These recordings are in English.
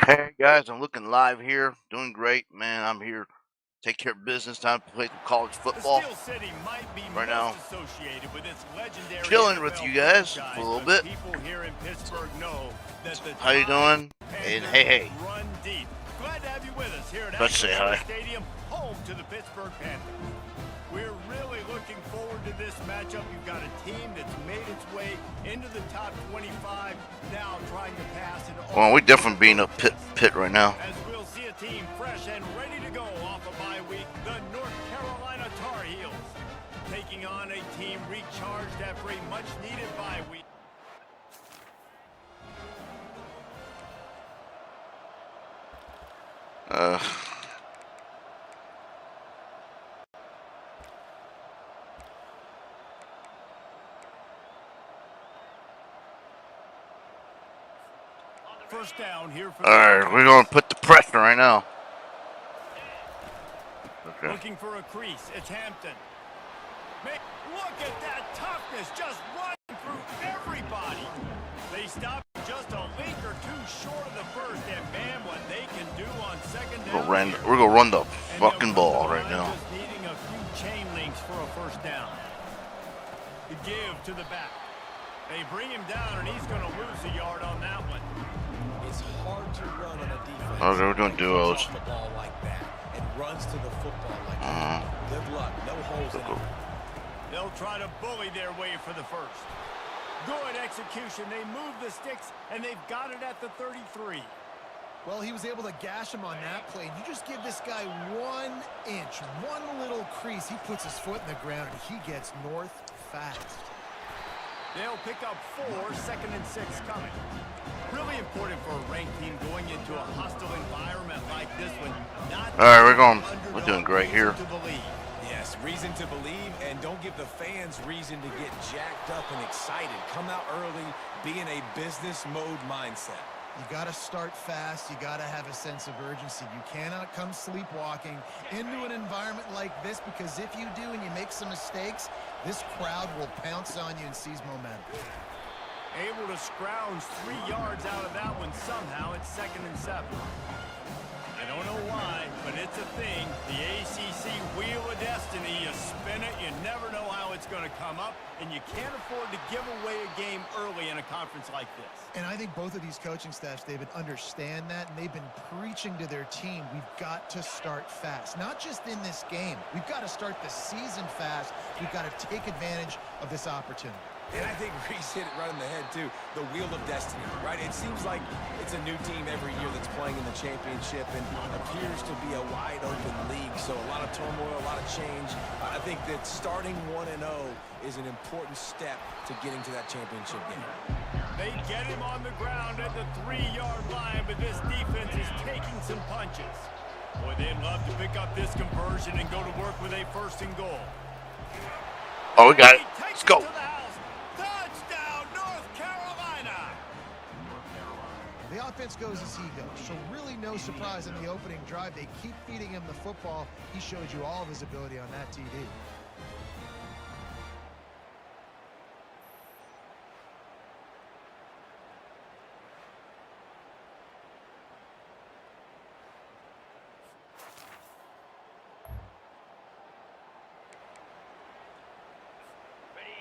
Hey guys, I'm looking live here. Doing great, man. I'm here. Take care of business. Time to play some college football. The Steel City might be right most now. Associated with its legendary Chilling NFL with you guys franchise, for a little but bit. people here in Pittsburgh know that the How you doing? And hey. Run deep. Glad to have you with us here at Let's say hi. Stadium, home to the Pittsburgh Panthers. We're really looking forward to this matchup. You've got a team that's made its way into the top 25, now trying to pass it. Well, we definitely being a pit right now. As we'll see a team fresh and ready to go off a bye week, the North Carolina Tar Heels taking on a team recharged after a much-needed bye week. First down here for Alright, we're going to put the pressure right now. Okay. Looking for a crease. It's Hampton. Look at that toughness, just running through everybody. They stopped just a link or two short of the first, and man, what they can do on second down. We're going to run the fucking ball right now. Just needing a few chain links for a first down. The give to the back. They bring him down, and he's going to lose a yard on that one. It's hard to run on a defense. Okay, we're doing duos. The ball like that and runs to the football like that. Good luck. No holes in it. They'll try to bully their way for the first. Good execution. They move the sticks, and they've got it at the 33. Well, he was able to gash him on that play. You just give this guy 1 inch, one little crease. He puts his foot in the ground, and he gets north fast. They'll pick up 4, 2nd and 6 coming. Really important for a ranked team going into a hostile environment like this one. Alright, we're doing great here. Yes, reason to believe, and don't give the fans reason to get jacked up and excited. Come out early, be in a business mode mindset. You got to start fast. You got to have a sense of urgency. You cannot come sleepwalking into an environment like this, because if you do and you make some mistakes, this crowd will pounce on you and seize momentum. Able to scrounge 3 yards out of that one somehow. It's 2nd and 7. I don't know why, but it's a thing. The ACC Wheel of Destiny, you spin it, you never know how it's going to come up, and you can't afford to give away a game early in a conference like this. And I think both of these coaching staffs, David, understand that, and they've been preaching to their team, we've got to start fast. Not just in this game. We've got to start the season fast. We've got to take advantage of this opportunity. And I think Reese hit it right on the head, too. The Wheel of Destiny, right? It seems like it's a new team every year that's playing in the championship and appears to be a wide-open league. So a lot of turmoil, a lot of change. I think that starting 1-0 is an important step to getting to that championship game. They get him on the ground at the 3-yard line, but this defense is taking some punches. Boy, they'd love to pick up this conversion and go to work with a 1st and goal. Oh, we got it. Let's go. Touchdown, North Carolina! The offense goes as he goes, so really no surprise in the opening drive. They keep feeding him the football. He showed you all of his ability on that TD.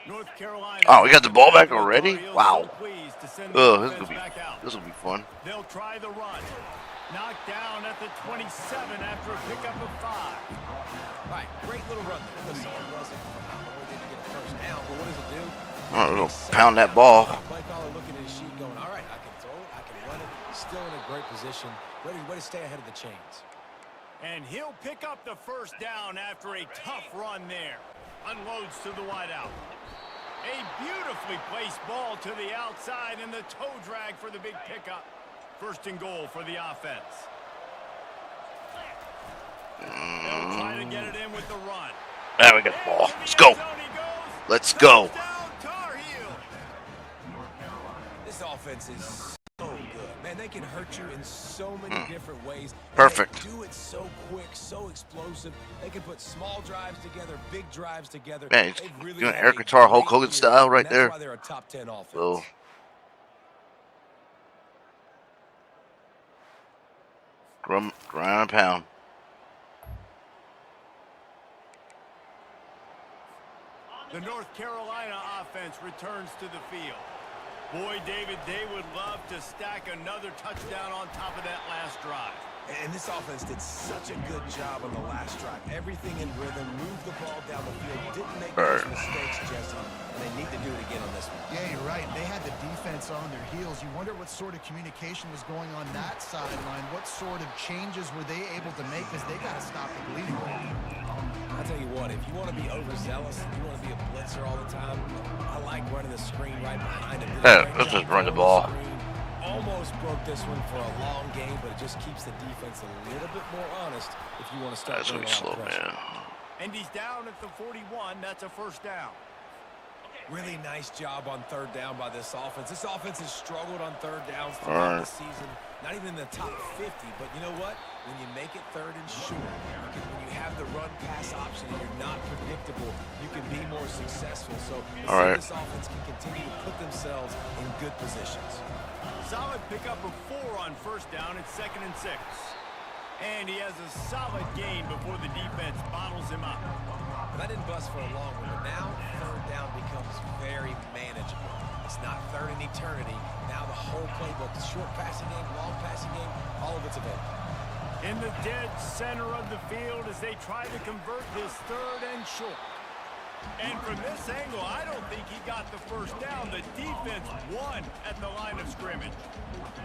North Carolina. Oh, we got the ball back already? Wow. Oh, this will be fun. They'll try the run. Knocked down at the 27 after a pickup of 5. Right, great little run there. The song wasn't didn't get a first down, but what does it do? Oh, we're gonna pound that ball. Play caller looking at his sheet going, all right, I can throw it, I can run it. Still in a great position, ready to stay ahead of the chains. And he'll pick up the first down after a tough run there. Unloads to the wideout. A beautifully placed ball to the outside, and the toe drag for the big pickup. 1st and goal for the offense. They'll try to get it in with the run. There we got the ball. Let's go. Let's go. This offense is so good. Man, they can hurt you in so many different ways. Perfect. They do it so quick, so explosive. They can put small drives together, big drives together. Man, he's really doing Eric Guitar, Hulk Hogan style right there. That's why they're a top 10 offense. So. Ground and pound. The North Carolina offense returns to the field. Boy, David, they would love to stack another touchdown on top of that last drive. And this offense did such a good job on the last drive. Everything in rhythm, moved the ball down the field, didn't make those mistakes, Jesse, and they need to do it again on this one. Yeah, you're right. They had the defense on their heels. You wonder what sort of communication was going on that sideline. What sort of changes were they able to make, because they got to stop the bleeding. I'll tell you what, if you want to be overzealous, if you want to be a blitzer all the time, I like running the screen right behind him. Let's just run the ball. Almost broke this one for a long game, but it just keeps the defense a little bit more honest if you want to start That's really slow, man. And he's down at the 41. That's a first down. Really nice job on third down by this offense. This offense has struggled on third downs throughout the season. Not even in the top 50, but you know what? When you make it third and short, when you have the run-pass option and you're not predictable, you can be more successful. So this offense can continue to put themselves in good positions. Solid pickup of 4 on first down at 2nd and 6. And he has a solid gain before the defense bottles him up. But that didn't bust for a long one, but now third down becomes very manageable. It's not third in eternity. Now the whole playbook, short passing game, long passing game, all of it's available. In the dead center of the field as they try to convert this third and short. And from this angle, I don't think he got the first down. The defense won at the line of scrimmage.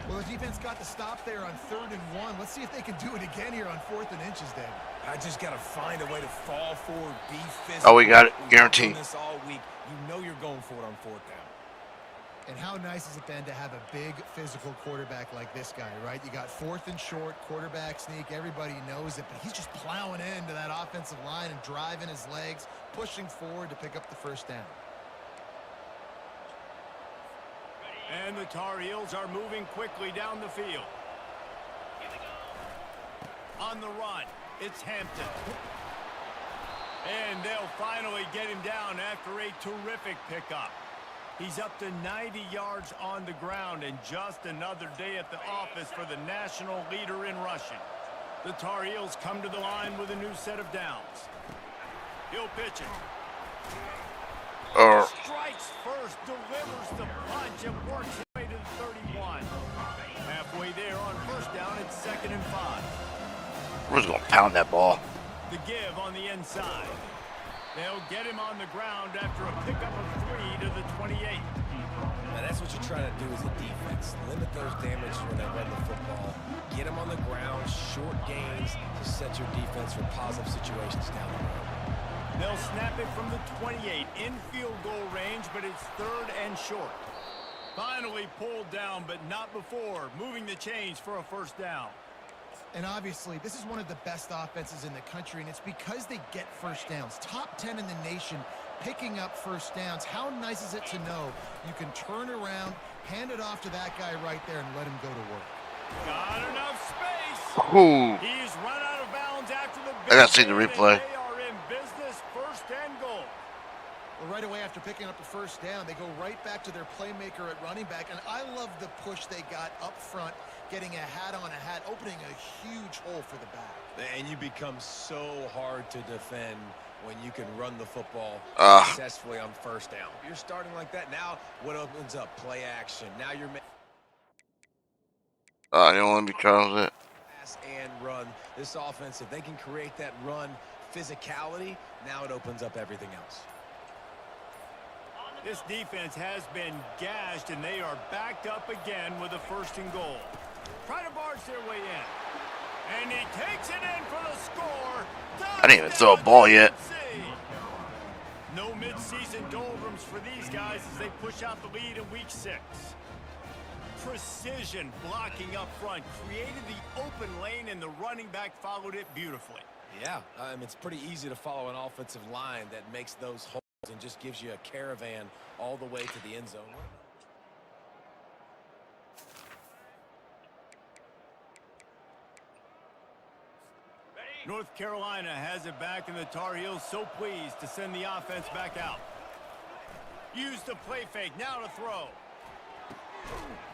Well, the defense got the stop there on 3rd and 1. Let's see if they can do it again here on 4th and inches, Dave. I just got to find a way to fall forward, be physical. Oh, we got it. Guaranteed. This all week. You know you're going for it on 4th down. And how nice is it then to have a big physical quarterback like this guy, right? You got 4th and short, quarterback sneak. Everybody knows it, but he's just plowing into that offensive line and driving his legs, pushing forward to pick up the first down. And the Tar Heels are moving quickly down the field. On the run, it's Hampton. And they'll finally get him down after a terrific pickup. He's up to 90 yards on the ground, and just another day at the office for the national leader in rushing. The Tar Heels come to the line with a new set of downs. He'll pitch it. Strikes first, delivers the punch, and works his way to the 31. Halfway there on first down, it's 2nd and 5. We're just going to pound that ball. The give on the inside. They'll get him on the ground after a pickup of 3 to the 28. Now that's what you're trying to do as a defense. Limit those damages when they run the football. Get them on the ground, short gains to set your defense for positive situations down the road. They'll snap it from the 28 in field goal range, but it's 3rd and short. Finally pulled down, but not before, moving the chains for a first down. And obviously, this is one of the best offenses in the country, and it's because they get first downs. Top 10 in the nation picking up first downs. How nice is it to know you can turn around, hand it off to that guy right there, and let him go to work. Got enough space. Ooh. He's run out of bounds after the I got to see the replay. They are in business, 1st and goal. Well, right away after picking up the first down, they go right back to their playmaker at running back. And I love the push they got up front, getting a hat on a hat, opening a huge hole for the back. And you become so hard to defend when you can run the football successfully on first down. You're starting like that. Now what opens up? Play action. Now you're You don't let me try with it. pass and run. This offense, if they can create that run physicality, now it opens up everything else. This defense has been gashed, and they are backed up again with a 1st and goal. Try to barge their way in. And he takes it in for the score. I didn't even throw a ball yet. No mid-season doldrums for these guys as they push out the lead in week 6. Precision blocking up front created the open lane, and the running back followed it beautifully. Yeah, it's pretty easy to follow an offensive line that makes those holes and just gives you a caravan all the way to the end zone. North Carolina has it back, and the Tar Heels so pleased to send the offense back out. Use the play fake, now to throw.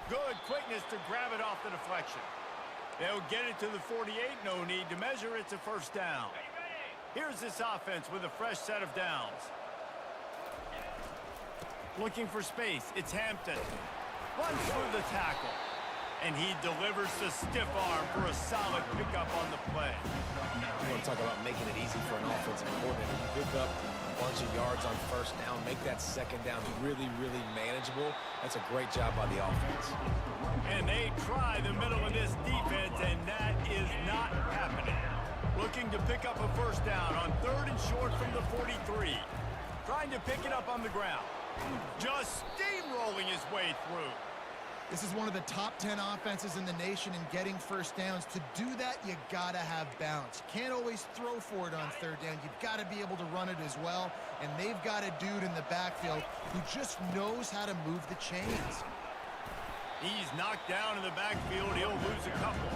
Good quickness to grab it off the deflection. They'll get it to the 48, no need to measure. It's a first down. Here's this offense with a fresh set of downs. Looking for space, it's Hampton. Runs through the tackle. And he delivers the stiff arm for a solid pickup on the play. You want to talk about making it easy for an offensive coordinator. You pick up a bunch of yards on first down, make that second down really, really manageable. That's a great job by the offense. And they try the middle of this defense, and that is not happening. Looking to pick up a first down on 3rd and short from the 43. Trying to pick it up on the ground. Just steamrolling his way through. This is one of the top 10 offenses in the nation in getting first downs. To do that, you gotta have balance. You can't always throw for it on 3rd down. You've got to be able to run it as well. And they've got a dude in the backfield who just knows how to move the chains. He's knocked down in the backfield. He'll lose a couple.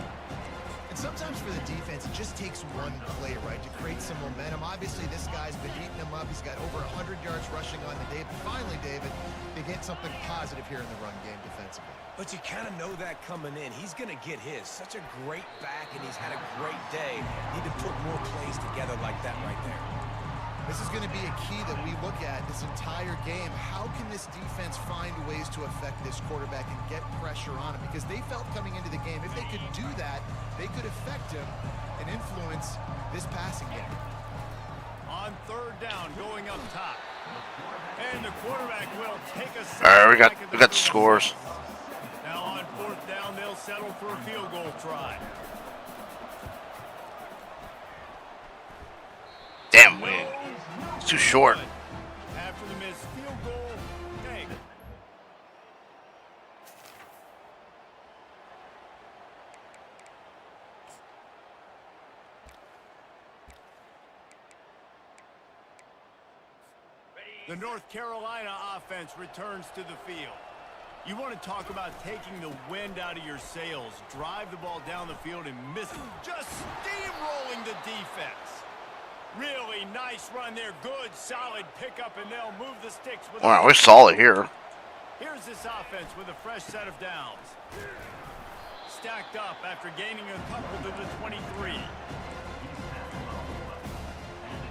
And sometimes for the defense, it just takes one play, right, to create some momentum. Obviously, this guy's been eating them up. He's got over 100 yards rushing on the day. But finally, David, they get something positive here in the run game defensively. But you kind of know that coming in. He's going to get his. Such a great back, and he's had a great day. Need to put more plays together like that right there. This is going to be a key that we look at this entire game. How can this defense find ways to affect this quarterback and get pressure on him? Because they felt coming into the game, if they could do that, they could affect him and influence this passing game. On 3rd down, going up top. And the quarterback will take a All right, we got the scores. Now on 4th down, they'll settle for a field goal try. Damn, it's too short. After the missed field goal, hey. The North Carolina offense returns to the field. You want to talk about taking the wind out of your sails. Drive the ball down the field and miss it. Just steamrolling the defense. Really nice run there. Good, solid pickup, and they'll move the sticks. With All right, we're solid here. Here's this offense with a fresh set of downs. Stacked up after gaining a couple to the 23.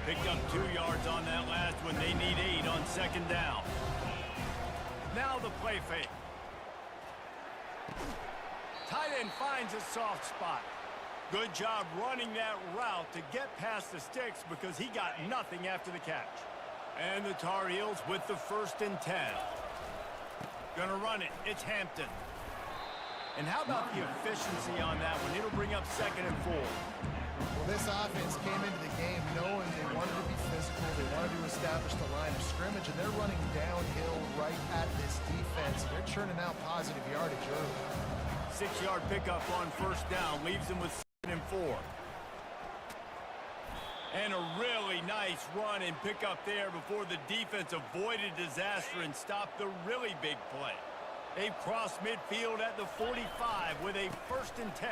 Picked up 2 yards on that last one. They need 8 on 2nd down. Now the play fake. Tight end finds a soft spot. Good job running that route to get past the sticks because he got nothing after the catch. And the Tar Heels with the 1st and 10. Gonna run it. It's Hampton. And how about the efficiency on that one? It'll bring up 2nd and 4. Well, this offense came into the game knowing they wanted to be physical. They wanted to establish the line of scrimmage, and they're running downhill right at this defense. They're churning out positive yardage early. 6-yard pickup on 1st down leaves them with 2nd and 4. And a really nice run and pickup there before the defense avoided disaster and stopped the really big play. They've crossed midfield at the 45 with a 1st and 10.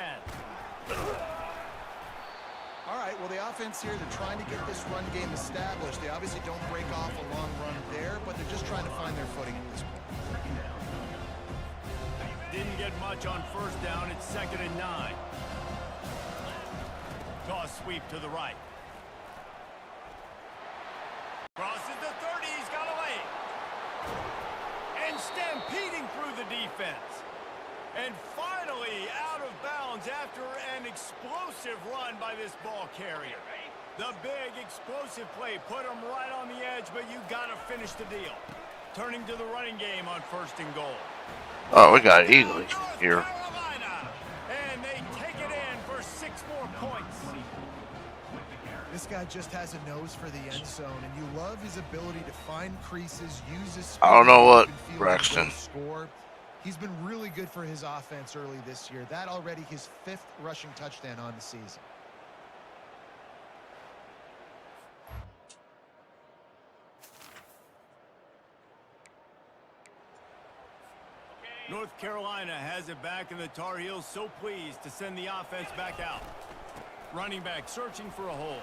All right, well, the offense here, they're trying to get this run game established. They obviously don't break off a long run there, but they're just trying to find their footing at this point. Didn't get much on 1st down. It's 2nd and 9. Toss sweep to the right. Crosses the 30. He's got away. And stampeding through the defense. And finally out of bounds after an explosive run by this ball carrier. The big explosive play put him right on the edge, but you got to finish the deal. Turning to the running game on 1st and goal. Oh, we got it easily here. Carolina, and they take it in for 6 more points. This guy just has a nose for the end zone, and you love his ability to find creases, use his I don't know what, speed, and Braxton. score. He's been really good for his offense early this year. That already his 5th rushing touchdown on the season. North Carolina has it back, and the Tar Heels so pleased to send the offense back out. Running back searching for a hole.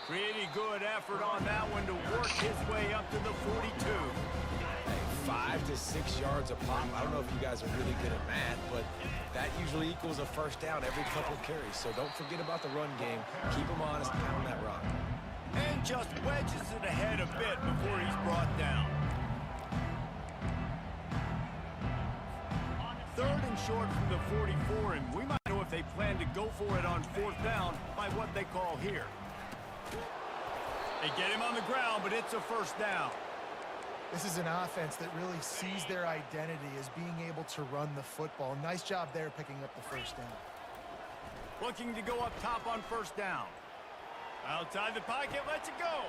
Pretty good effort on that one to work his way up to the 42. 5 to 6 yards a pop. I don't know if you guys are really good at math, but that usually equals a first down every couple carries. So don't forget about the run game. Keep them honest, pound that rock. And just wedges it ahead a bit before he's brought down. 3rd and short from the 44, and we might know if they plan to go for it on 4th down by what they call here. They get him on the ground, but it's a first down. This is an offense that really sees their identity as being able to run the football. Nice job there picking up the first down. Looking to go up top on 1st down. Outside the pocket, lets it go.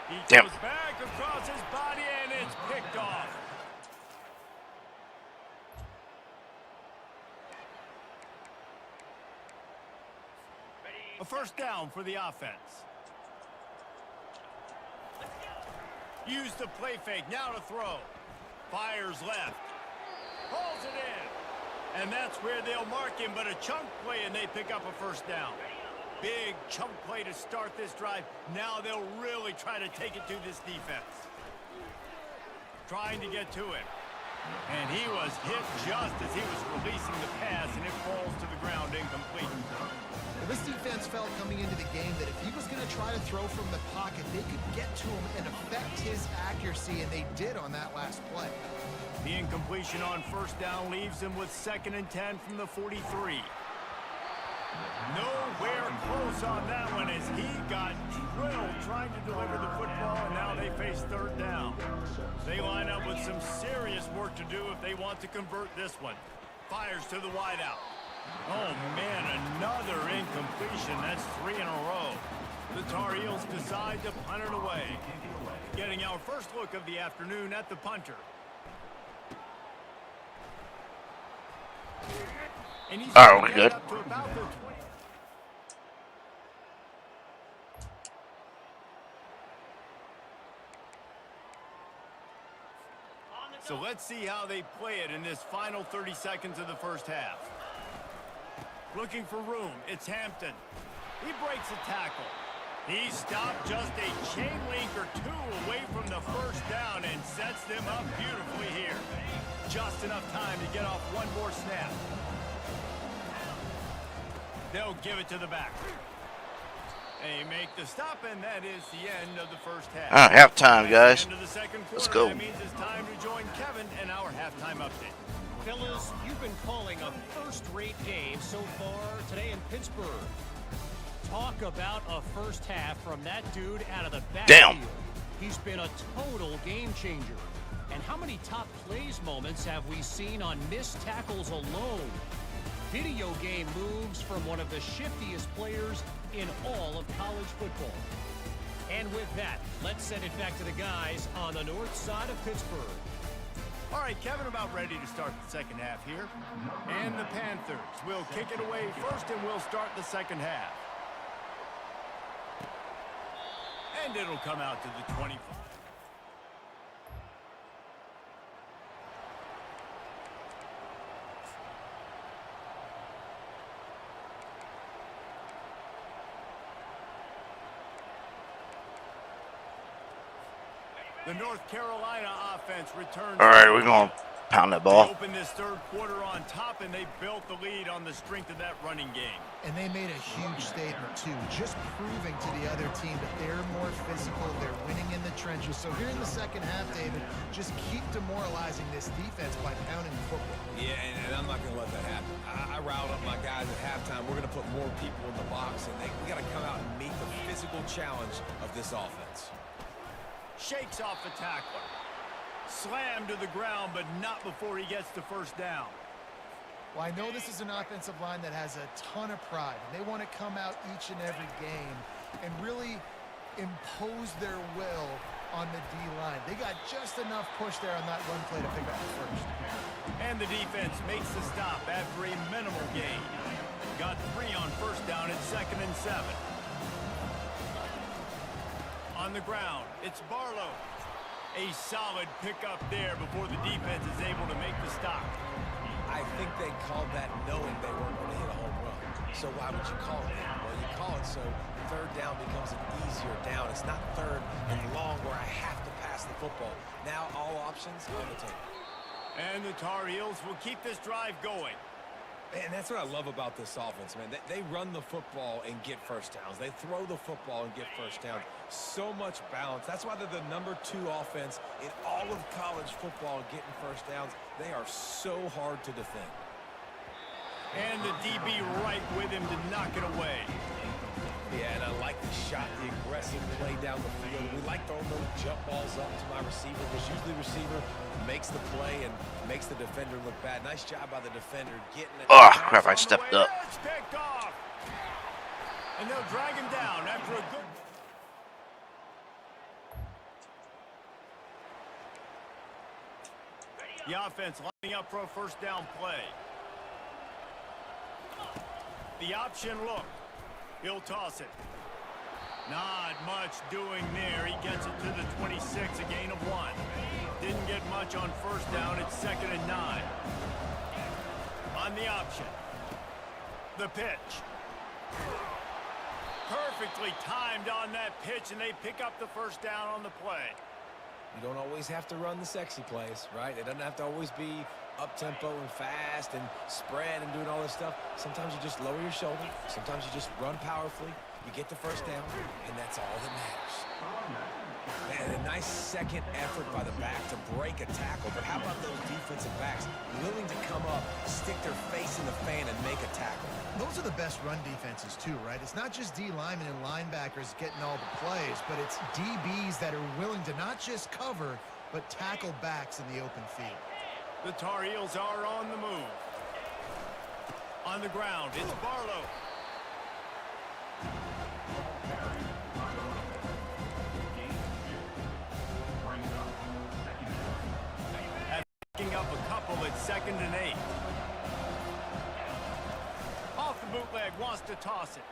He goes back across his body, and it's picked off. A first down for the offense. Use the play fake, now to throw. Fires left. Hauls it in. And that's where they'll mark him, but a chunk play, and they pick up a first down. Big chunk play to start this drive. Now they'll really try to take it to this defense. Trying to get to it. And he was hit just as he was releasing the pass, and it falls to the ground incomplete. Well, this defense felt coming into the game that if he was going to try to throw from the pocket, they could get to him and affect his accuracy, and they did on that last play. The incompletion on first down leaves him with 2nd and 10 from the 43. Nowhere close on that one as he got drilled trying to deliver the football, and now they face 3rd down. They line up with some serious work to do if they want to convert this one. Fires to the wideout. Oh, man, another incompletion. That's 3 in a row. The Tar Heels decide to punt it away. Getting our first look of the afternoon at the punter. And he's we're good. up to about the 20. So let's see how they play it in this final 30 seconds of the first half. Looking for room, it's Hampton. He breaks a tackle. He stopped just a chain link or 2 away from the first down and sets them up beautifully here. Just enough time to get off one more snap. They'll give it to the back. They make the stop, and that is the end of the first half. Halftime, guys. End of the second quarter. Let's go. That means it's time to join Kevin in our halftime update. Fellas, you've been calling a first-rate game so far today in Pittsburgh. Talk about a first half from that dude out of the backfield. He's been a total game changer. And how many top plays moments have we seen on missed tackles alone? Video game moves from one of the shiftiest players in all of college football. And with that, let's send it back to the guys on the north side of Pittsburgh. All right, Kevin, about ready to start the second half here. And the Panthers will kick it away first, and we'll start the second half. And it'll come out to the 25. The North Carolina offense returns. All right, we're going to pound that They ball. opened this third quarter on top, and they built the lead on the strength of that running game. And they made a huge statement, too, just proving to the other team that they're more physical, they're winning in the trenches. So here in the second half, David, just keep demoralizing this defense by pounding the football. Yeah, and I'm not going to let that happen. I riled up my guys at halftime. We're going to put more people in the box, and we got to come out and meet the physical challenge of this offense. Shakes off the tackler. Slammed to the ground, but not before he gets the first down. Well, I know this is an offensive line that has a ton of pride. They want to come out each and every game and really impose their will on the D-line. They got just enough push there on that run play to pick up the first. And the defense makes the stop after a minimal gain. Got 3 on first down at 2nd and 7. On the ground, it's Barlow. A solid pickup there before the defense is able to make the stop. I think they called that knowing they weren't going to hit a home run. So why would you call it that? Well, you call it so third down becomes an easier down. It's not third and long where I have to pass pass the football. Now all options on the table. And the Tar Heels will keep this drive going. And that's what I love about this offense, man. They run the football and get first downs. They throw the football and get first downs. So much balance. That's why they're the #2 offense in all of college football getting first downs. They are so hard to defend. And the DB right with him to knock it away. Yeah, and I like the shot, the aggressive play down the field. We like throwing those jump balls up to my receiver, because usually the receiver makes the play and makes the defender look bad. Nice job by the defender getting it. Oh, crap, I stepped up. It's picked off. And they'll drag him down after a good... The offense lining up for a first down play. The option look. He'll toss it. Not much doing there. He gets it to the 26, a gain of 1. Didn't get much on first down. It's 2nd and 9. On the option. The pitch. Perfectly timed on that pitch, and they pick up the first down on the play. You don't always have to run the sexy plays, right? It doesn't have to always be up-tempo and fast and spread and doing all this stuff. Sometimes you just lower your shoulder. Sometimes you just run powerfully. You get the first down, and that's all that matters. Man, a nice second effort by the back to break a tackle. But how about those defensive backs willing to come up, stick their face in the fan, and make a tackle? Those are the best run defenses too, right? It's not just D linemen and linebackers getting all the plays, but it's DBs that are willing to not just cover, but tackle backs in the open field. The Tar Heels are on the move. On the ground, it's Barlow. Picking up a couple at 2nd and 8. Off the bootleg, wants to toss it.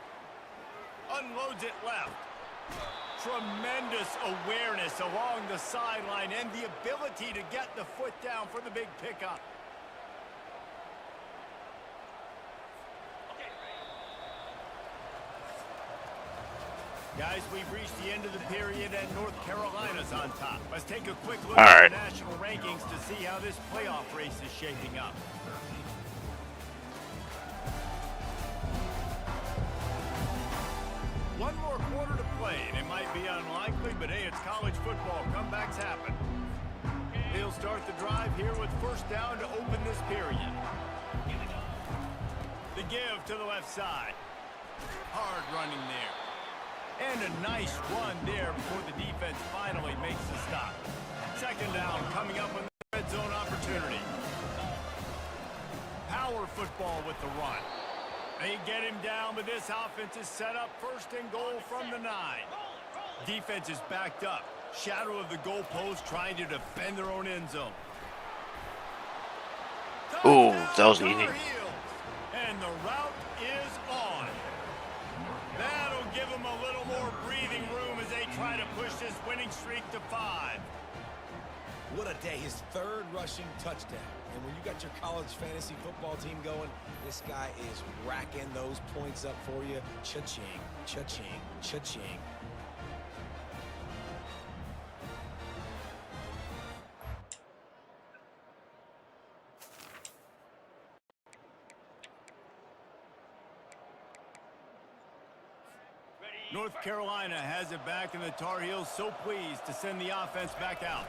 Unloads it left. Tremendous awareness along the sideline and the ability to get the foot down for the big pickup. Guys, we've reached the end of the period and North Carolina's on top. Let's take a quick look at the national rankings to see how this playoff race is shaping up. One more quarter to play, and it might be unlikely, but hey, it's college football. Comebacks happen. They'll start the drive here with first down to open this period. The give to the left side. Hard running there. And a nice run there before the defense finally makes the stop. 2nd down coming up on the red zone opportunity. Power football with the run. They get him down, but this offense is set up 1st and goal from the 9. Defense is backed up. Shadow of the goalpost trying to defend their own end zone. Ooh, that was easy. And the route is on. That'll give them a little more breathing room as they try to push this winning streak to 5. What a day. His 3rd rushing touchdown. And when you got your college fantasy football team going, this guy is racking those points up for you. Cha-ching, cha-ching, cha-ching. North Carolina has it back, and the Tar Heels so pleased to send the offense back out.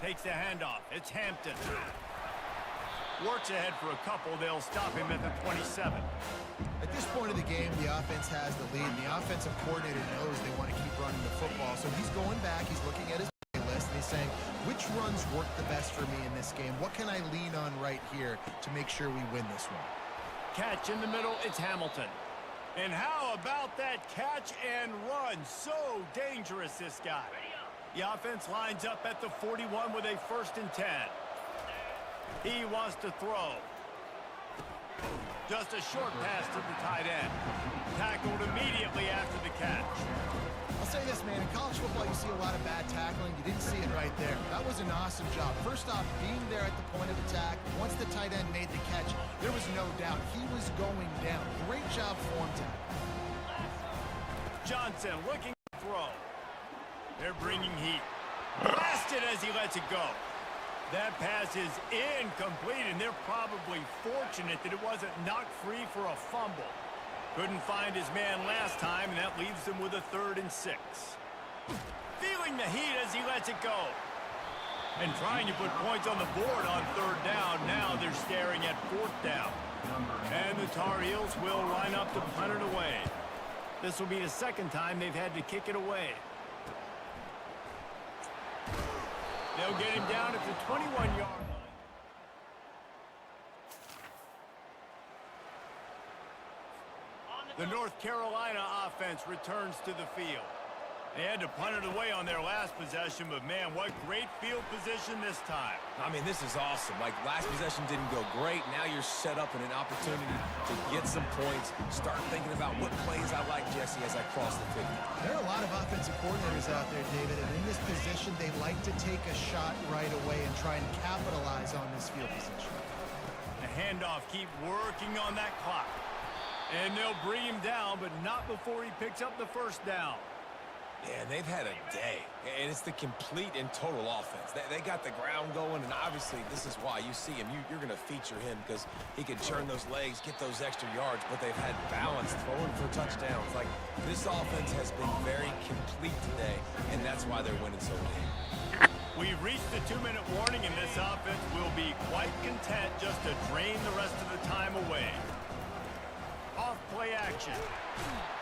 Takes the handoff. It's Hampton. Works ahead for a couple. They'll stop him at the 27. At this point of the game, the offense has the lead, and the offensive coordinator knows they want to keep running the football. So he's going back, he's looking at his list, and he's saying, which runs work the best for me in this game? What can I lean on right here to make sure we win this one? Catch in the middle, it's Hamilton. And how about that catch and run? So dangerous, this guy. The offense lines up at the 41 with a 1st and 10. He wants to throw. Just a short pass to the tight end. Tackled immediately after the catch. I'll say this, man. In college football, you see a lot of bad tackling. You didn't see it right there. That was an awesome job. First off, being there at the point of attack. Once the tight end made the catch, there was no doubt he was going down. Great job form tackle. Johnson looking to throw. They're bringing heat. missed it as he lets it go. That pass is incomplete, and they're probably fortunate that it wasn't knocked free for a fumble. Couldn't find his man last time, and that leaves them with a 3rd and 6. Feeling the heat as he lets it go. And trying to put points on the board on 3rd down. Now they're staring at 4th down. And the Tar Heels will line up to punt it away. This will be the 2nd time they've had to kick it away. They'll get him down at the 21-yard line. The North Carolina offense returns to the field. They had to punt it away on their last possession, but man, what great field position this time. I mean, this is awesome. Like, last possession didn't go great. Now you're set up in an opportunity to get some points. Start thinking about what plays I like, Jesse, as I cross the 50. There are a lot of offensive coordinators out there, David, and in this position, they like to take a shot right away and try and capitalize on this field position. The handoff, keep working on that clock. And they'll bring him down, but not before he picks up the 1st down. Yeah, they've had a day, and it's the complete and total offense. They got the ground going, and obviously this is why you see him. You're going to feature him because he can churn those legs, get those extra yards, but they've had balance throwing for touchdowns. Like, this offense has been very complete today, and that's why they're winning so big. We've reached the 2-minute warning, and this offense will be quite content just to drain the rest of the time away. Off play action.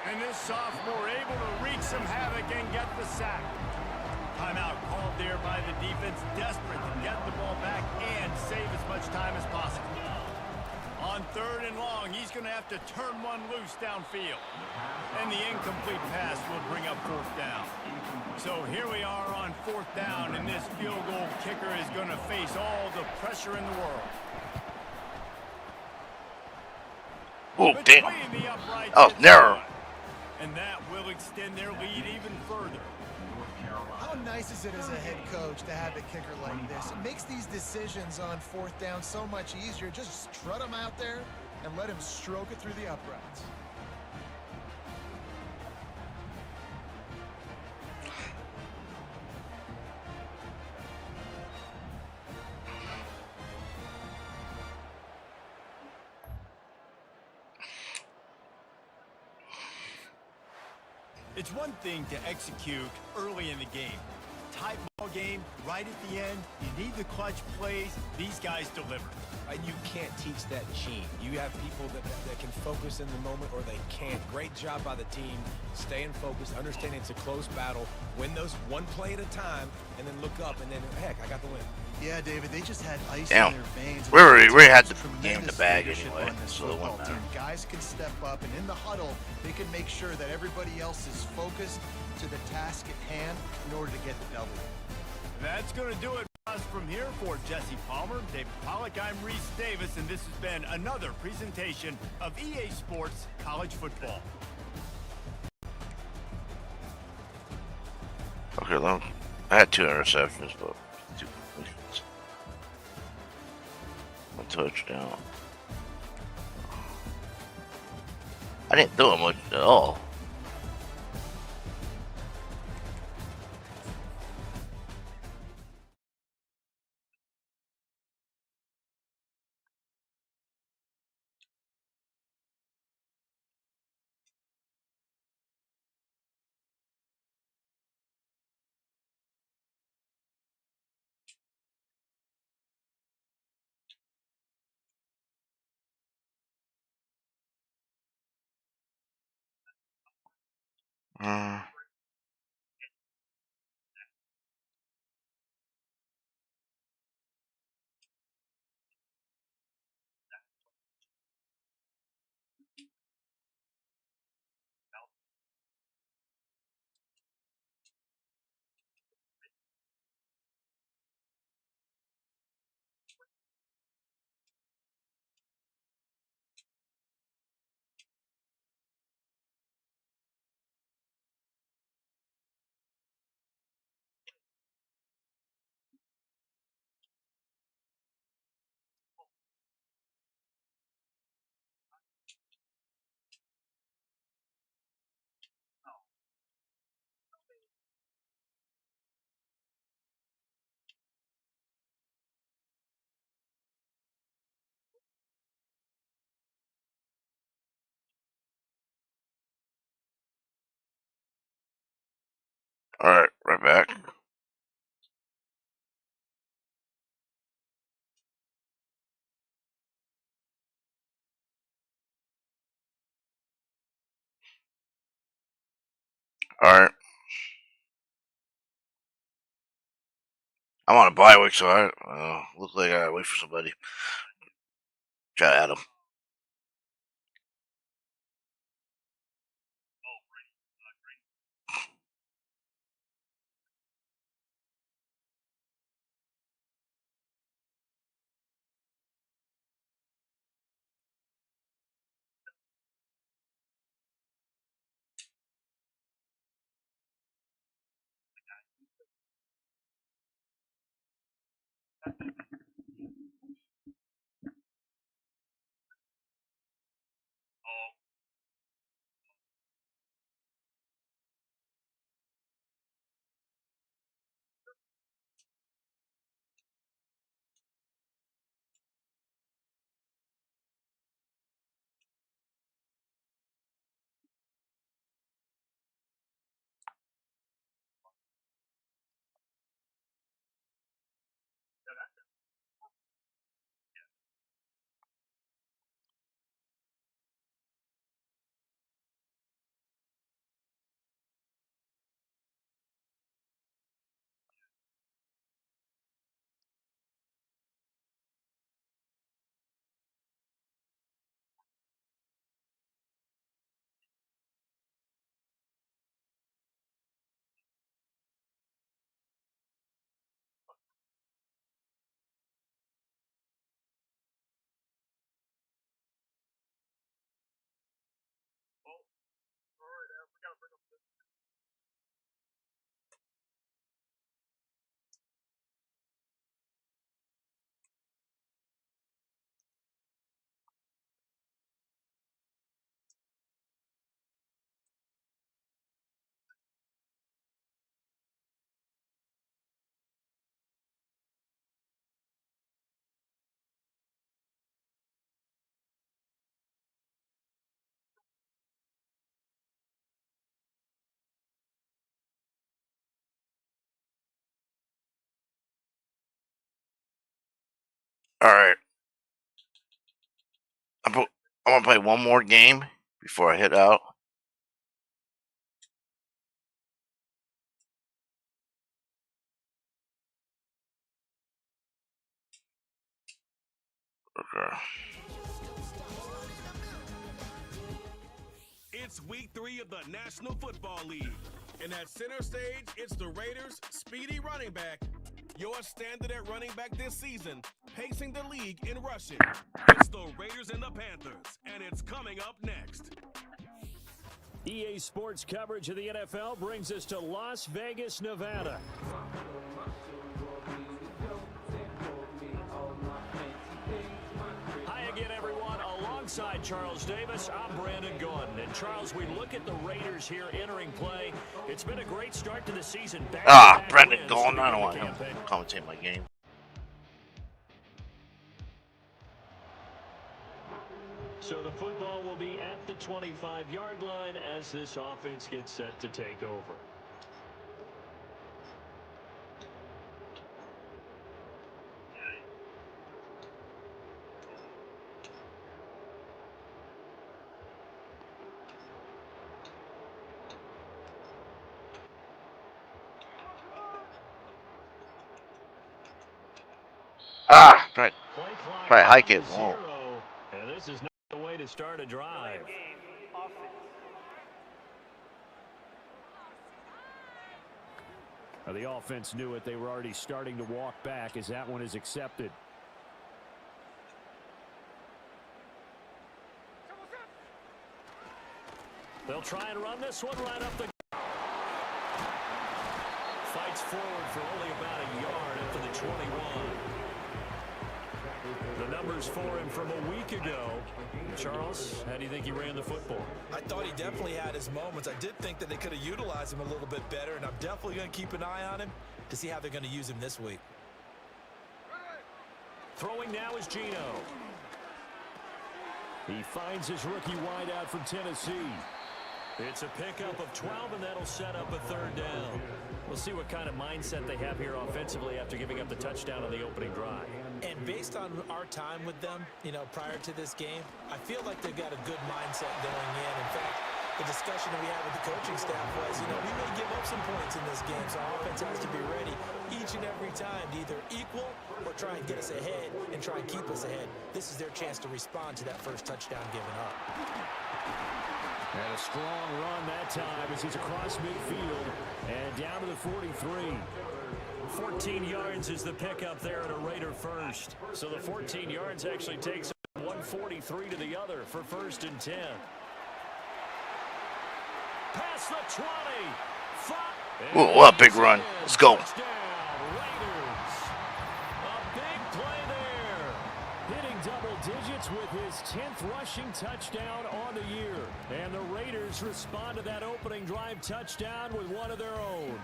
And this sophomore able to wreak some havoc and get the sack. Timeout called there by the defense, desperate to get the ball back and save as much time as possible. On 3rd and long, he's going to have to turn one loose downfield. And the incomplete pass will bring up 4th down. So here we are on 4th down, and this field goal kicker is going to face all the pressure in the world. Oh, damn. Between the uprights, Oh, it's narrow. good. And that will extend their lead even further. How nice is it as a head coach to have a kicker like this? It makes these decisions on 4th down so much easier. Just strut him out there and let him stroke it through the uprights. It's one thing to execute early in the game. Tight ball game, right at the end, you need the clutch plays. These guys deliver. And you can't teach that gene. You have people that can focus in the moment or they can't. Great job by the team, staying focused, understanding it's a close battle, win those one play at a time, and then look up, and then, heck, I got the win. Yeah, David, they just had ice Damn. in their veins. We already had the Tremendous game in the bag leadership anyway, on this so it football won't matter. team. Guys can step up, and in the huddle, they can make sure that everybody else is focused to the task at hand in order to get the W. That's going to do it for us from here. For Jesse Palmer, David Pollack, I'm Reese Davis, and this has been another presentation of EA Sports College Football. Okay, well, I had 2 interceptions, but 2 completions. 1 touchdown. I didn't throw much at all. All right, right back. All right. I'm on a bye week, so I look like I gotta wait for somebody. Try to add them. All right. I'm gonna play one more game before I head out. Okay. It's week 3 of the National Football League. And at center stage, it's the Raiders' speedy running back, your standard at running back this season, pacing the league in rushing. It's the Raiders and the Panthers, and it's coming up next. EA Sports coverage of the NFL brings us to Las Vegas, Nevada. Hi again, everyone. Alongside Charles Davis, I'm Brandon Gordon. And Charles, we look at the Raiders here entering play. It's been a great start to the season. Brendan Gordon. I don't want him to commentate my game. So the football will be at the 25-yard line as this offense gets set to take over. Right. Try to hike it. Whoa. And this is not the way to start a drive. Now, the offense knew it. They were already starting to walk back as that one is accepted. They'll try and run this one right up the... Fights forward for only about a yard up to the 21. The numbers for him from a week ago. Charles, how do you think he ran the football? I thought he definitely had his moments. I did think that they could have utilized him a little bit better, and I'm definitely going to keep an eye on him to see how they're going to use him this week. Throwing now is Gino. He finds his rookie wideout from Tennessee. It's a pickup of 12, and that'll set up a third down. We'll see what kind of mindset they have here offensively after giving up the touchdown on the opening drive. And based on our time with them, prior to this game, I feel like they've got a good mindset going in. In fact, the discussion that we had with the coaching staff was, we may give up some points in this game, so our offense has to be ready each and every time to either equal or try and get us ahead and try and keep us ahead. This is their chance to respond to that first touchdown given up. And a strong run that time as he's across midfield and down to the 43. 14 yards is the pickup there at a Raider first. So the 14 yards actually takes 143 to the other for 1st and 10. Past the 20. Ooh, what a big run. Let's go. Digits with his 10th rushing touchdown on the year. And the Raiders respond to that opening drive touchdown with one of their own.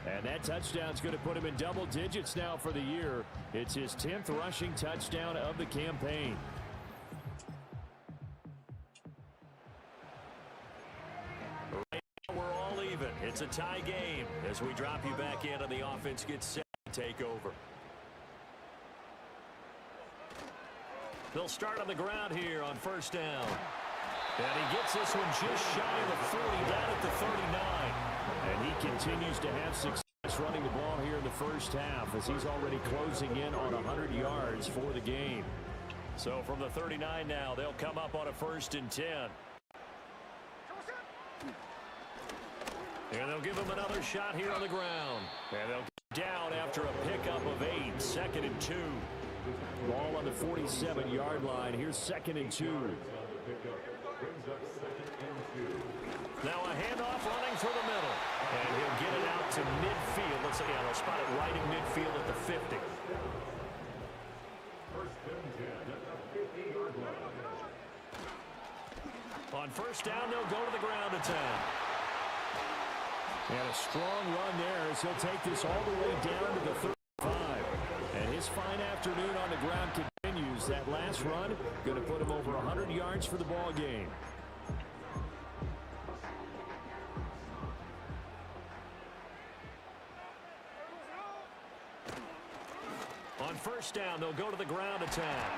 And that touchdown's going to put him in double digits now for the year. It's his 10th rushing touchdown of the campaign. Right now we're all even. It's a tie game as we drop you back in and the offense gets set to take over. They'll start on the ground here on 1st down. And he gets this one just shy of the 40, down at the 39. And he continues to have success running the ball here in the first half as he's already closing in on 100 yards for the game. So from the 39 now, they'll come up on a 1st and 10. And they'll give him another shot here on the ground. And they'll get down after a pickup of 8, 2nd and 2. Ball on the 47-yard line. Here's 2nd and 2. Now a handoff running through the middle. And he'll get it out to midfield. Let's see, they'll spot it right in midfield at the 50. On 1st down, they'll go to the ground attack. And a strong run there as he'll take this all the way down to the 35. And his fine afternoon on the ground continues. That last run going to put him over 100 yards for the ball game. On 1st down, they'll go to the ground attack.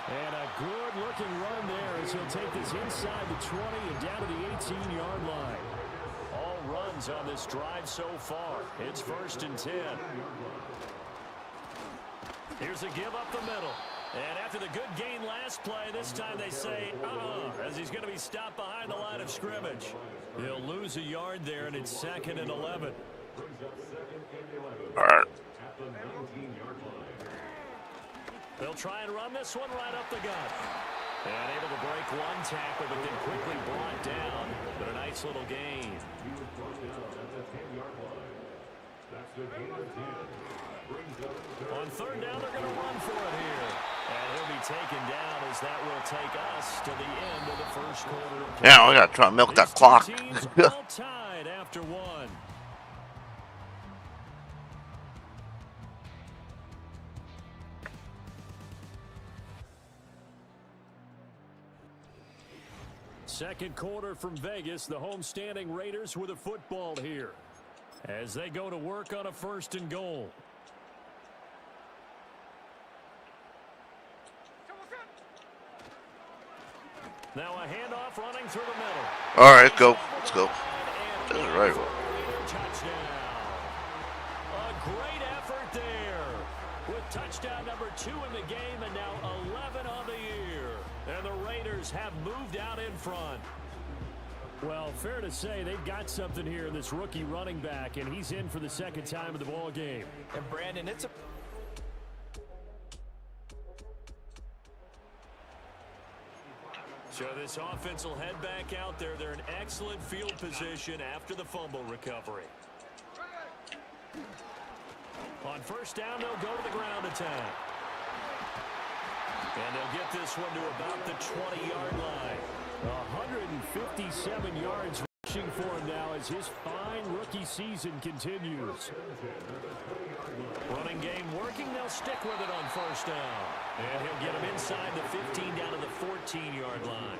And a good-looking run there as he'll take this inside the 20 and down to the 18-yard line. All runs on this drive so far. It's 1st and 10. Here's a give up the middle. And after the good gain last play, this time they say, as he's going to be stopped behind the line of scrimmage. He'll lose a yard there, and it's 2nd and 11. All right. They'll try and run this one right up the gut. And able to break one tackle, but then quickly brought down. But a nice little gain. On 3rd down, they're going to run for it here. And he'll be taken down as that will take us to the end of the 1st quarter. Yeah, we got to try and milk that clock. All tied after one. Second quarter from Vegas, the homestanding Raiders with a football here as they go to work on a 1st and goal. Now a handoff running through the middle. All right, go. Let's go. This is right. Touchdown. A great effort there with touchdown number 2 in the game and now 11 on the year. And the Raiders have moved out in front. Well, fair to say they've got something here in this rookie running back, and he's in for the 2nd time of the ball game. And Brandon, it's a... So this offense will head back out there. They're in excellent field position after the fumble recovery. On 1st down, they'll go to the ground attack. And they'll get this one to about the 20-yard line. 157 yards rushing for him now as his fine rookie season continues. Running game working. They'll stick with it on 1st down. And he'll get him inside the 15 down to the 14-yard line.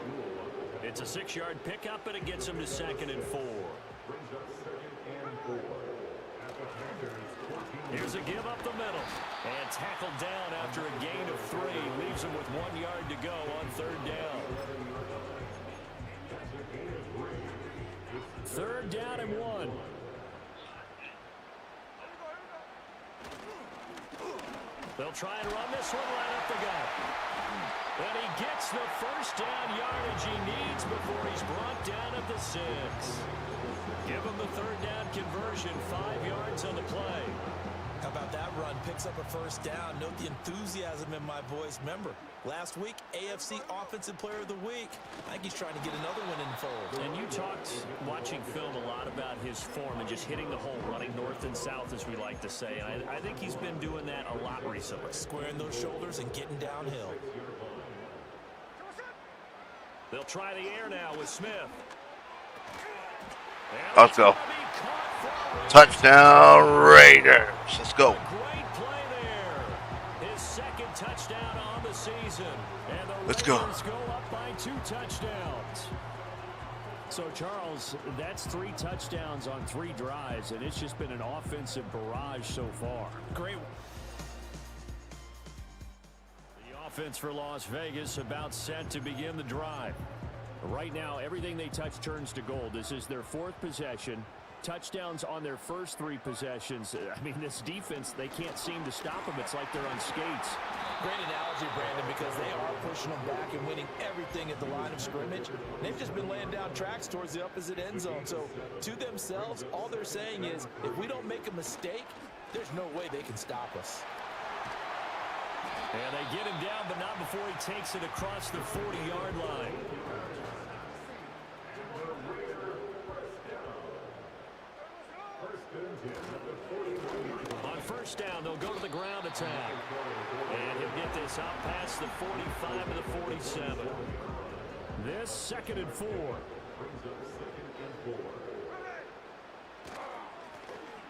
It's a 6-yard pickup, and it gets him to 2nd and 4. Here's a give up the middle. And tackled down after a gain of 3. Leaves him with 1 yard to go on 3rd down. 3rd down and 1. They'll try and run this one right up the gut. And he gets the first down yardage he needs before he's brought down at the 6. Give him the 3rd down conversion, 5 yards on the play. How about that run? Picks up a first down. Note the enthusiasm in my voice. Remember, last week, AFC Offensive Player of the Week. I think he's trying to get another one in the fold. And you talked, watching film, a lot about his form and just hitting the hole, running north and south, as we like to say. And I think he's been doing that a lot recently. Squaring those shoulders and getting downhill. They'll try the air now with Smith. Let's go. Touchdown Raiders. Let's go. Great play there. His 2nd touchdown on the season. And the Let's go. Raiders go up by 2 touchdowns. So, Charles, that's 3 touchdowns on 3 drives, and it's just been an offensive barrage so far. Great. The offense for Las Vegas about set to begin the drive. Right now, everything they touch turns to gold. This is their 4th possession. Touchdowns on their first 3 possessions. I mean, this defense, they can't seem to stop them. It's like they're on skates. Great analogy, Brandon, because they are pushing them back and winning everything at the line of scrimmage. They've just been laying down tracks towards the opposite end zone. So, to themselves, all they're saying is, if we don't make a mistake, there's no way they can stop us. And they get him down, but not before he takes it across the 40-yard line. On first down, they'll go to the ground attack. And he'll get this out past the 45 to the 47. This 2nd and 4.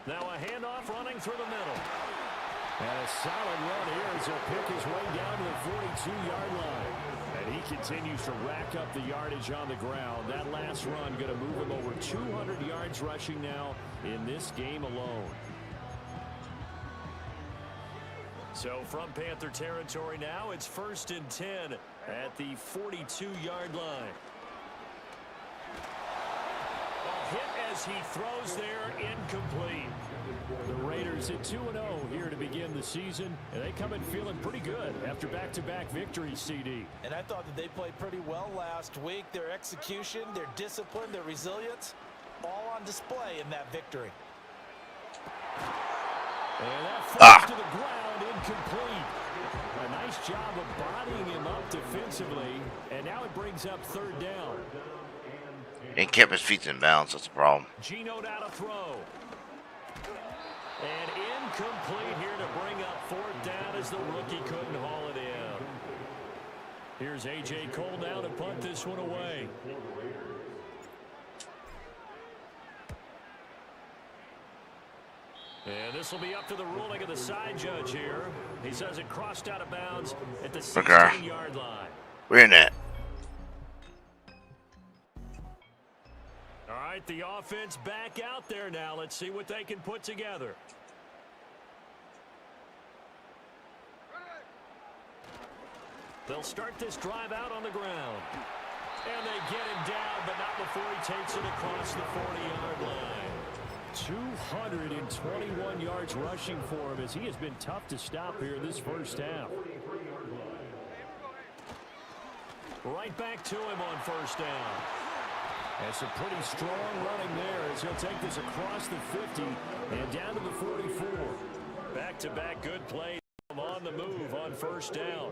Now a handoff running through the middle. And a solid run here as he'll pick his way down to the 42-yard line. And he continues to rack up the yardage on the ground. That last run going to move him over 200 yards rushing now in this game alone. So from Panther territory now, it's 1st and 10 at the 42-yard line. A hit as he throws there, incomplete. The Raiders at 2-0 here to begin the season, and they come in feeling pretty good after back-to-back victories, CD. And I thought that they played pretty well last week. Their execution, their discipline, their resilience, all on display in that victory. And that falls to the ground, incomplete. A nice job of bodying him up defensively, and now it brings up 3rd down. He kept his feet in bounds. That's the problem. Gino down to throw. And incomplete here to bring up 4th down as the rookie couldn't haul it in. Here's A.J. Cole now to punt this one away. And this will be up to the ruling of the side judge here. He says it crossed out of bounds at the 16-yard line. We're in that. All right, the offense back out there now. Let's see what they can put together. They'll start this drive out on the ground. And they get him down, but not before he takes it across the 40-yard line. 221 yards rushing for him as he has been tough to stop here in this first half. Right back to him on first down. That's a pretty strong running there as he'll take this across the 50 and down to the 44. Back-to-back good plays on the move on first down.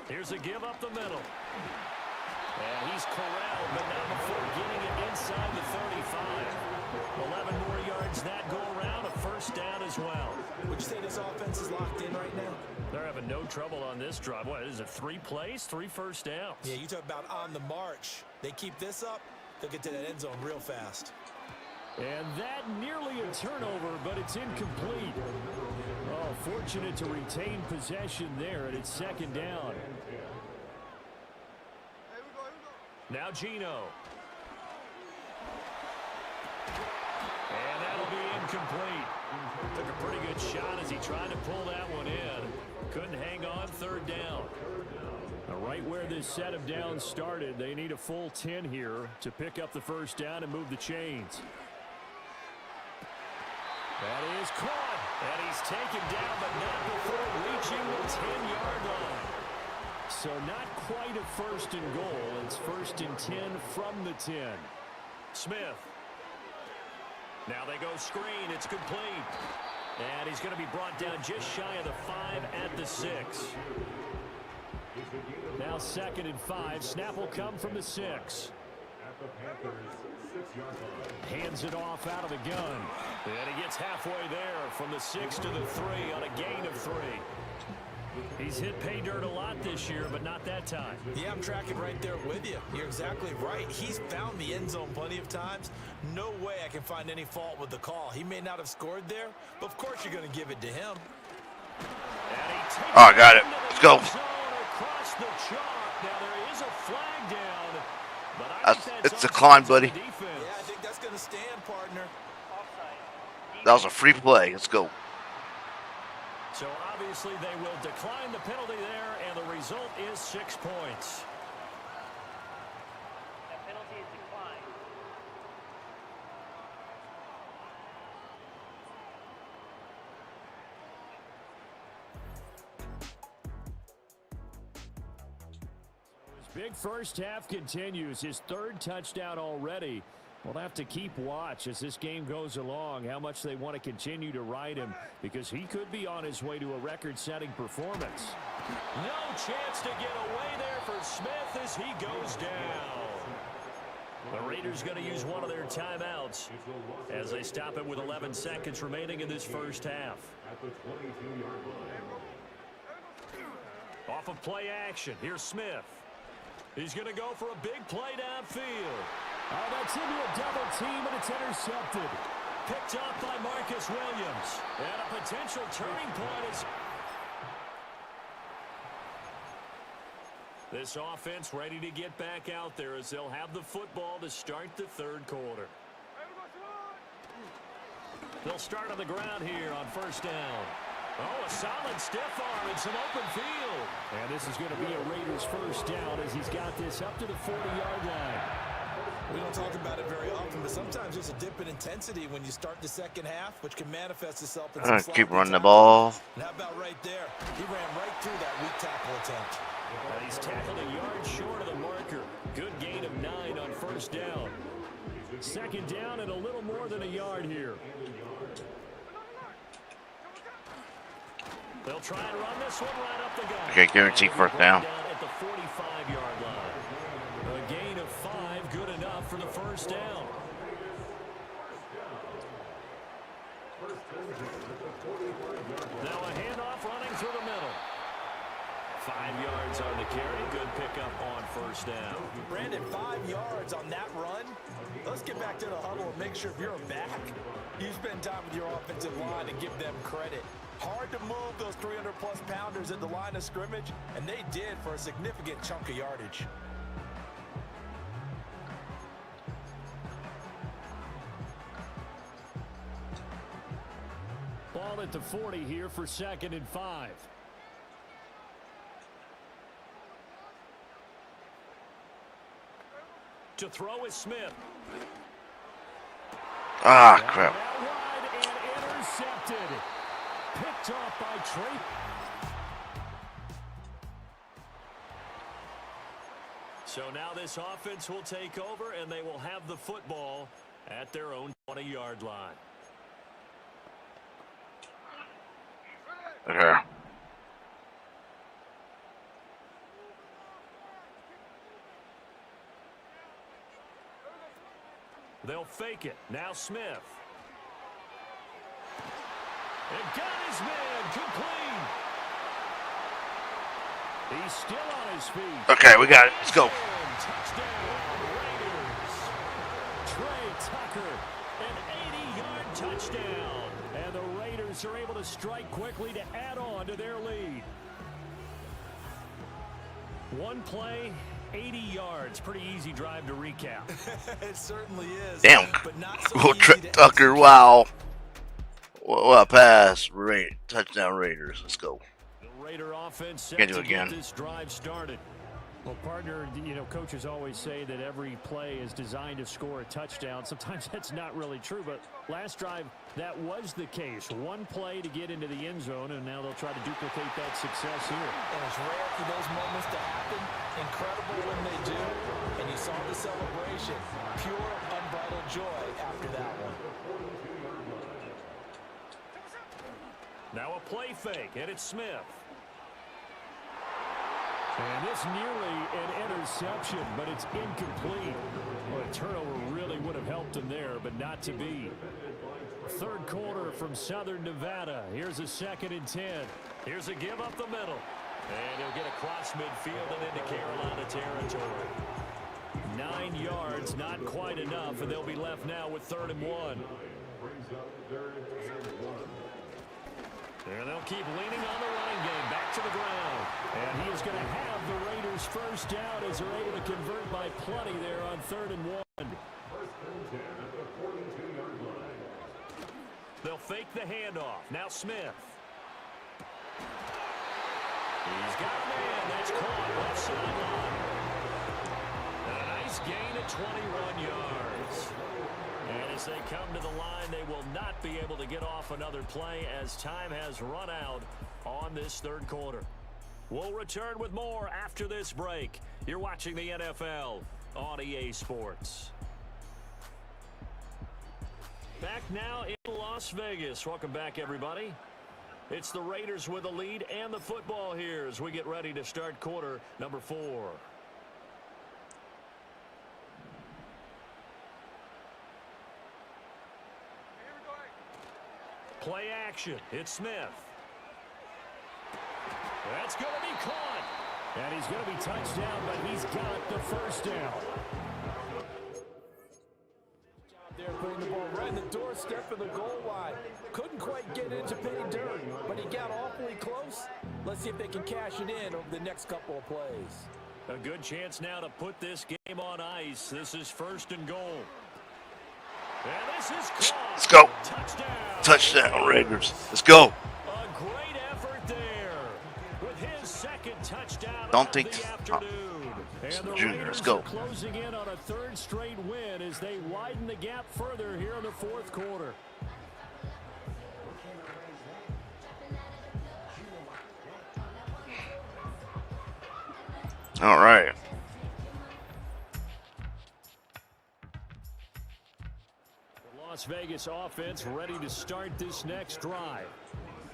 Here's a give up the middle. And he's corralled, but not before getting it inside the 35. 11 more yards that go around, a first down as well. Would you say this offense is locked in right now? They're having no trouble on this drive. What is it, 3 plays, 3 first downs? Yeah, you talk about on the march. They keep this up, they'll get to that end zone real fast. And that nearly a turnover, but it's incomplete. Oh, fortunate to retain possession there, and it's second down. Now Gino. And that'll be incomplete. Took a pretty good shot as he tried to pull that one in. Couldn't hang on, third down. Now right where this set of downs started, they need a full 10 here to pick up the first down and move the chains. That is caught. And he's taken down, but not before reaching the 10-yard line. So not quite a first and goal. It's first and 10 from the 10. Smith. Now they go screen. It's complete. And he's going to be brought down just shy of the 5 at the 6. Now 2nd and 5. Snap will come from the 6. Hands it off out of the gun. And he gets halfway there from the 6 to the 3 on a gain of 3. He's hit pay dirt a lot this year, but not that time. Yeah, I'm tracking right there with you. You're exactly right. He's found the end zone plenty of times. No way I can find any fault with the call. He may not have scored there, but of course you're going to give it to him. Oh, I got it. Let's go. Across the chalk. Now there is a flag down, but I think it's a climb, buddy. Yeah, I think that's going to stand, partner. That was a free play. Let's go. So obviously they will decline the penalty there, and the result is 6 points. That penalty is declined. His big first half continues. His 3rd touchdown already. We'll have to keep watch as this game goes along, how much they want to continue to ride him, because he could be on his way to a record-setting performance. No chance to get away there for Smith as he goes down. The Raiders going to use one of their timeouts as they stop it with 11 seconds remaining in this first half. Off of play action, here's Smith. He's going to go for a big play downfield. Oh, that's into a double team, and it's intercepted. Picked up by Marcus Williams. And a potential turning point is... This offense ready to get back out there as they'll have the football to start the 3rd quarter. They'll start on the ground here on first down. Oh, a solid stiff arm and some open field. And this is going to be a Raiders first down as he's got this up to the 40-yard line. We don't talk about it very often, but sometimes there's a dip in intensity when you start the second half, which can manifest itself in some Keep running the tackling. ball. And how about right there? He ran right through that weak tackle attempt. He's tackled a yard short of the marker. Good gain of 9 on first down. 2nd down and a little more than a yard here. They'll try and run this one right up the gut. Okay, guaranteed first down. At the 45-yard line. A gain of 5, good enough for the first down. Now a handoff running through the middle. 5 yards on the carry. Good pickup on first down. Brandon, 5 yards on that run. Let's get back to the huddle and make sure if you're a back, you spend time with your offensive line and give them credit. Hard to move those 300-plus pounders at the line of scrimmage, and they did for a significant chunk of yardage. Ball at the 40 here for 2nd and 5. To throw is Smith. Ah, crap. Out wide and intercepted. Picked off by Trey. So now this offense will take over, and they will have the football at their own 20-yard line. Okay. They'll fake it. Now Smith. And got his man complete. He's still on his feet. Okay, we got it. Let's go. Touchdown, Raiders. Trey Tucker, an 80-yard touchdown. And the Raiders are able to strike quickly to add on to their lead. One play, 80 yards. Pretty easy drive to recap. It certainly is. Damn. But not so Oh, easy to Tucker, execute. wow. What a pass. Touchdown Raiders. Let's go. The Raider offense set Can't do to it again. get this drive started. Well, partner, you know, coaches always say that every play is designed to score a touchdown. Sometimes that's not really true, but last drive, that was the case. One play to get into the end zone, and now they'll try to duplicate that success here. And it's rare for those moments to happen. Incredible when they do. And you saw the celebration. Pure, unbridled joy after that one. Now a play fake, and it's Smith. And it's nearly an interception, but it's incomplete. Well, a turnover really would have helped him there, but not to be. Third quarter from Southern Nevada. Here's a 2nd and 10. Here's a give up the middle. And he'll get across midfield and into Carolina territory. 9 yards, not quite enough, and they'll be left now with 3rd and 1. And they'll keep leaning on the running game, back to the ground. And he is going to have the Raiders first down as they're able to convert by plenty there on 3rd and 1. They'll fake the handoff. Now Smith. He's got a man. That's caught left sideline. A nice gain of 21 yards. And as they come to the line, they will not be able to get off another play as time has run out on this 3rd quarter. We'll return with more after this break. You're watching the NFL on EA Sports. Back now in Las Vegas. Welcome back, everybody. It's the Raiders with the lead and the football here as we get ready to start quarter number 4. Play action. It's Smith. That's going to be caught. And he's going to be touched down, but he's got the first down. They're putting the ball right in the doorstep of the goal line. Couldn't quite get into pay dirt, but he got awfully close. Let's see if they can cash it in over the next couple of plays. A good chance now to put this game on ice. This is 1st and goal. And this is caught. Let's go. Touchdown. Touchdown Raiders. Let's go. A great effort there with his 2nd touchdown Don't of think the this- afternoon. And the Junior, Raiders let's go. are closing in on a 3rd straight win as they widen the gap further here in the 4th quarter. All right. The Las Vegas offense ready to start this next drive.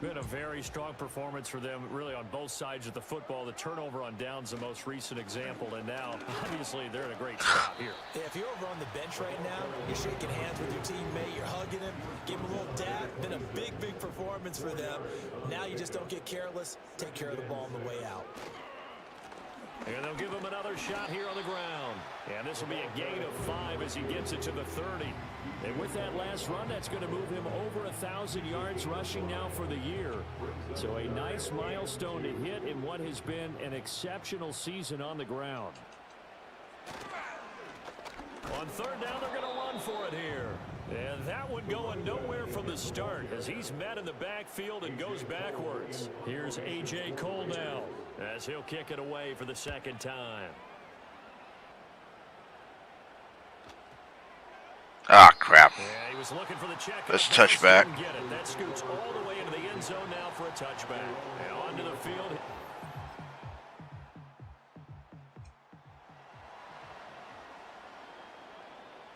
Been a very strong performance for them, really, on both sides of the football. The turnover on downs, the most recent example, and now, obviously, they're in a great spot here. Yeah, if you're over on the bench right now, you're shaking hands with your teammate, you're hugging him, give him a little dab. Been a big, big performance for them. Now you just don't get careless. Take care of the ball on the way out. And they'll give him another shot here on the ground. And this will be a gain of 5 as he gets it to the 30. And with that last run, that's going to move him over 1,000 yards rushing now for the year. So a nice milestone to hit in what has been an exceptional season on the ground. On 3rd down, they're going to run for it here. And that one going nowhere from the start as he's met in the backfield and goes backwards. Here's A.J. Cole now as he'll kick it away for the 2nd time. Ah, crap. Yeah, he was looking for the check. Let's touchback. Get it. That scoots all the way into the end zone now for a touchback. And onto the field.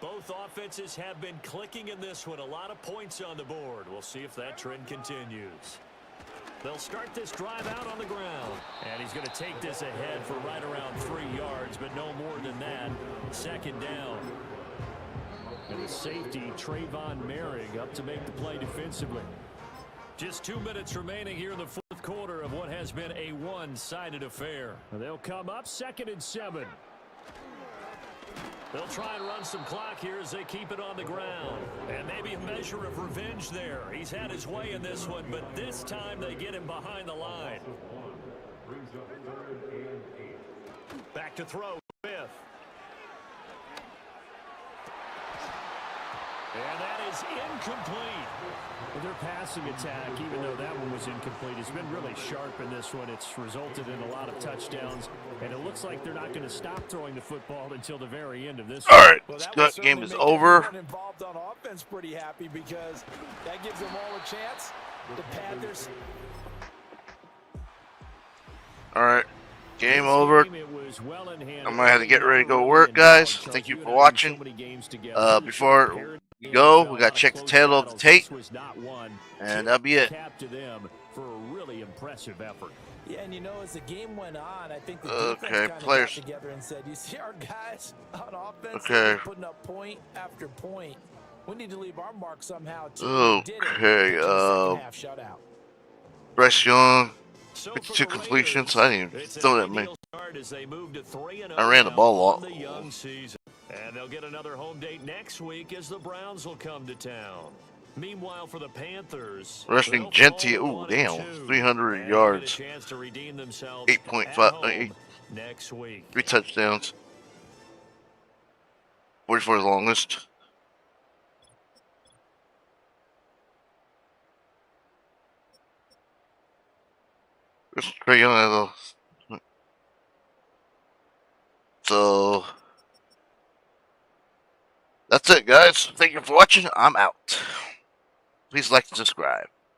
Both offenses have been clicking in this one. A lot of points on the board. We'll see if that trend continues. They'll start this drive out on the ground. And he's going to take this ahead for right around 3 yards, but no more than that. 2nd down. And the safety, Trayvon Merrick, up to make the play defensively. Just 2 minutes remaining here in the 4th quarter of what has been a one-sided affair. They'll come up 2nd and 7. They'll try and run some clock here as they keep it on the ground. And maybe a measure of revenge there. He's had his way in this one, but this time they get him behind the line. Back to throw. Fifth. And that is incomplete. Well, their passing attack, even though that one was incomplete, has been really sharp in this one. It's resulted in a lot of touchdowns, and it looks like they're not going to stop throwing the football until the very end of this All one. right, Well, that this game is over. Involved on offense pretty happy because that gives them all a chance. The Panthers. All right, game over. I'm gonna have to get ready to go to work, guys. Thank you for watching. Before we go, we gotta check the tail of the tape, and that'll be it. For a really impressive effort. Yeah, and you know, as the game went on, I think the defense kind of got together and said, you see our guys on offense putting up point after point. We need to leave our mark somehow, too. Okay, Half shutout. Bryce Young, 52 completions. I didn't even throw that many. I ran the ball a lot. And they'll get another home date next week as the Browns will come to town. Meanwhile, for the Panthers, Rushing Genty, ooh, damn, 300 yards, 8.5, next week. 3 touchdowns, 44 longest. It's pretty young though. So that's it, guys. Thank you for watching. I'm out. Please like and subscribe.